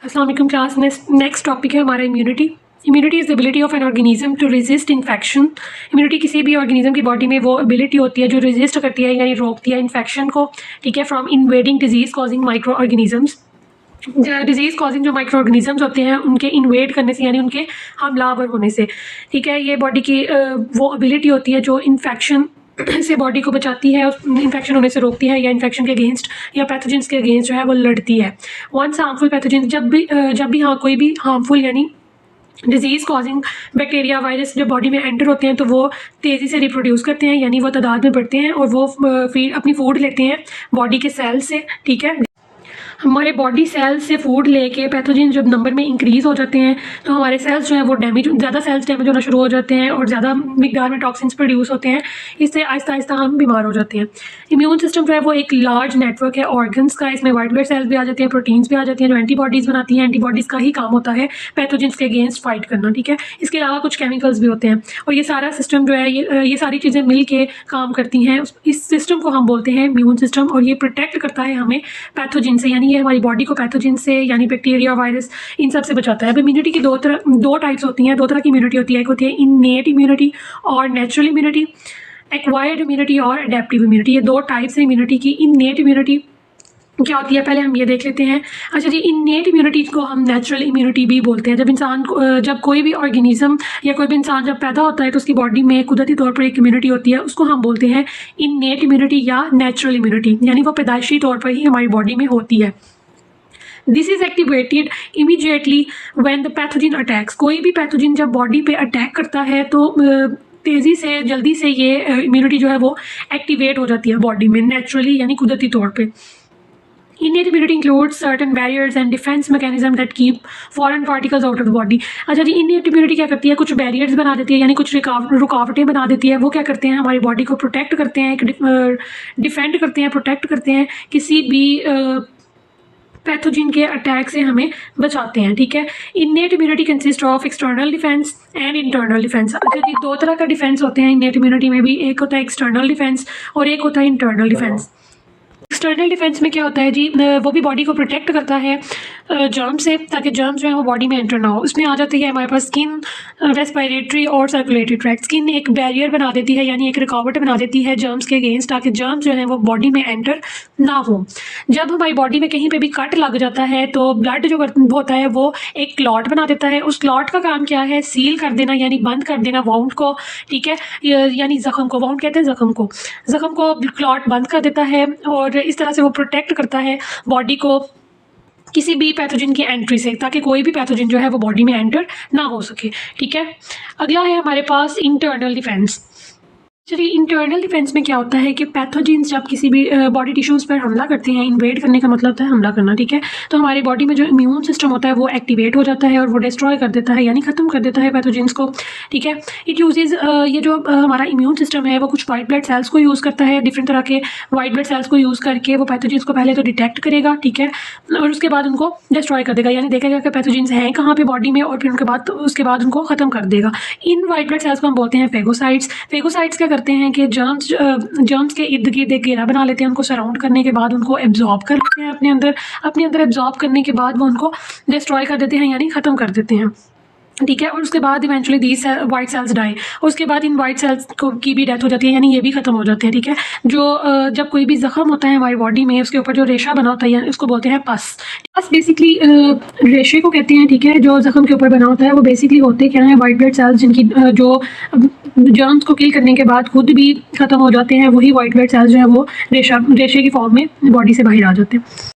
अस्सलाम वालेकुम class. Next topic है हमारा immunity. Immunity is the ability of an organism to resist infection. Immunity किसी भी ऑर्गेनिज्म की बॉडी में वो एबिलिटी होती है जो रेजिस्ट करती है यानी रोकती है इन्फेक्शन को, ठीक है, from invading disease causing micro organisms. Disease causing जो माइक्रो ऑर्गेनिजम्स होते हैं उनके इन्वेड करने से यानी उनके हमलावर होने से, ठीक है, ये बॉडी की वो एबिलिटी होती है जो इन्फेक्शन से बॉडी को बचाती है, इन्फेक्शन होने से रोकती है या इन्फेक्शन के अगेंस्ट या पैथोजेंस के अगेंस्ट जो है वो लड़ती है। वंस हार्मफुल पैथोजेंस जब भी हाँ कोई भी हार्मफुल यानी डिजीज़ कॉजिंग बैक्टीरिया वायरस जब बॉडी में एंटर होते हैं तो वो तेज़ी से रिप्रोड्यूस करते हैं यानी वो तादाद में बढ़ते हैं और वो अपनी फूड लेते हैं बॉडी के सेल से, ठीक है। हमारे बॉडी सेल्स से फूड लेके पैथोजन जब नंबर में इंक्रीज़ हो जाते हैं तो हमारे सेल्स जो है वो ज़्यादा सेल्स डैमेज होना शुरू हो जाते हैं और ज़्यादा मिकदार में टॉक्सिन्स प्रोड्यूस होते हैं। इससे आहिस्ता आहिस्ता हम बीमार हो जाते हैं। इम्यून सिस्टम जो है वो एक लार्ज नेटवर्क है ऑर्गन्स का। इसमें वाइट ब्लड सेल्स भी आ जाते हैं, प्रोटीन्स भी आ जाती हैं जो एंटीबॉडीज़ बनाती हैं। एंटीबॉडीज़ का ही काम होता है पैथोजेंस के अगेंस्ट फाइट करना, ठीक है। इसके अलावा कुछ केमिकल्स भी होते हैं और ये सारा सिस्टम जो है ये सारी चीज़ें मिल के काम करती हैं। इस सिस्टम को हम बोलते हैं इम्यून सिस्टम और ये प्रोटेक्ट करता है हमें पैथोजेन से, यानी ये हमारी बॉडी को पैथोजेन से यानी बैक्टीरिया वायरस इन सब से बचाता है। अब इम्यूनिटी की दो टाइप्स होती हैं, दो तरह की इम्यूनिटी होती है। एक होती है इननेट इम्यूनिटी और नेचुरल इम्यूनिटी, एक्वायर्ड इम्यूनिटी और अडेप्टिव इम्यूनिटी। ये दो टाइप्स हैं इम्यूनिटी की। इननेट इम्यूनिटी क्या होती है पहले हम ये देख लेते हैं। अच्छा जी, इननेट इम्यूनिटी को हम नेचुरल इम्यूनिटी भी बोलते हैं। जब कोई भी ऑर्गेनिज्म या कोई भी इंसान जब पैदा होता है तो उसकी बॉडी में कुदरती तौर पर एक इम्यूनिटी होती है, उसको हम बोलते हैं इननेट इम्यूनिटी या नेचुरल इम्यूनिटी, यानी वो पैदाइशी तौर पर ही हमारी बॉडी में होती है। This is activated immediately when the pathogen attacks. कोई भी पैथोजन जब बॉडी पे अटैक करता है तो तेज़ी से जल्दी से ये इम्यूनिटी जो है वो एक्टिवेट हो जाती है बॉडी में नेचुरली यानी कुदरती तौर पे। Innate immunity includes certain barriers and defense mechanism that keep foreign particles out of the body। अच्छा जी, innate immunity क्या करती है? कुछ बैरियर्स बना देती है यानी कुछ रुकावटें बना देती है। वो क्या करते हैं? हमारी बॉडी को प्रोटेक्ट करते हैं, डिफेंड करते हैं, प्रोटेक्ट करते हैं, किसी भी पैथोजन के अटैक से हमें बचाते हैं, ठीक है। Innate immunity consist of external defence and internal defence. अच्छा जी, दो तरह का डिफेंस होते हैं इननेट इम्यूनिटी में भी। एक होता है एक्सटर्नल डिफेंस और एक होता है इंटरनल डिफेंस। एक्सटर्नल डिफेंस में क्या होता है जी, वो भी बॉडी को प्रोटेक्ट करता है जर्म से, ताकि जर्म्स जो है वो बॉडी में एंटर ना हो। उसमें आ जाती है हमारे पास स्किन, रेस्पिरेटरी और सर्कुलेटरी ट्रैक्ट। स्किन एक बैरियर बना देती है यानी एक रुकावट बना देती है जर्म्स के अगेंस्ट, ताकि जर्म्स जो है वो बॉडी में एंटर ना हो। जब हमारी बॉडी में कहीं पे भी कट लग जाता है तो ब्लड जो होता है वो एक क्लॉट बना देता है। उस क्लॉट का काम क्या है? सील कर देना यानी बंद कर देना वाउंड को, ठीक है, यानी जख्म को। वाउंड कहते हैं जख्म को क्लॉट बंद कर देता है और इस तरह से वो प्रोटेक्ट करता है बॉडी को किसी भी पैथोजन की एंट्री से, ताकि कोई भी पैथोजन जो है वो बॉडी में एंटर ना हो सके, ठीक है। अगला है हमारे पास इंटरनल डिफेंस। चलिए, इंटरनल डिफेंस में क्या होता है कि पैथोजेंस जब किसी भी बॉडी टिश्यूज़ पर हमला करते हैं, इन्वेड करने का मतलब होता है हमला करना, ठीक है, तो हमारी बॉडी में जो इम्यून सिस्टम होता है वो एक्टिवेट हो जाता है और वो डिस्ट्रॉय कर देता है यानी ख़त्म कर देता है पैथोजेंस को, ठीक है। इट यूजेज़ ये जो हमारा इम्यून सिस्टम है वो कुछ वाइट ब्लड सेल्स को यूज़ करता है। डिफरेंट तरह के वाइट ब्लड सेल्स को यूज़ करके वो पैथोजेंस को पहले तो डिटेक्ट करेगा, ठीक है, और उसके बाद उनको डिस्ट्रॉय कर देगा यानी देखेगा कि पैथोजेंस हैं कहाँ पे बॉडी में और फिर उसके बाद उनको ख़त्म कर देगा। इन वाइट ब्लड सेल्स को हम बोलते हैं फेगोसाइट्स। फेगोसाइट्स क्या करते हैं कि जर्म्स के इर्द गिर्द एक घेरा बना लेते हैं। उनको सराउंड करने के बाद उनको एब्जॉर्ब कर लेते हैं अपने अंदर एब्जॉर्ब करने के बाद वो उनको डिस्ट्रॉय कर देते हैं यानी ख़त्म कर देते हैं, ठीक है। और उसके बाद eventually these white cells die. उसके बाद इन वाइट सेल्स की भी डेथ हो जाती है यानी ये भी ख़त्म हो जाते हैं, ठीक है। जब कोई भी ज़ख्म होता है हमारी बॉडी में, उसके ऊपर जो रेशा बना होता है उसको बोलते हैं पस। बेसिकली रेशे को कहते हैं, ठीक है, जो ज़ख्म के ऊपर बना होता है। वो बेसिकली होते क्या हैं? वाइट ब्लड सेल्स, जिनकी जो जर्म्स को किल करने के बाद खुद भी ख़त्म हो जाते हैं। वही वाइट ब्लड सेल्स जो है वो रेशे की फॉर्म में बॉडी से बाहर आ जाते हैं।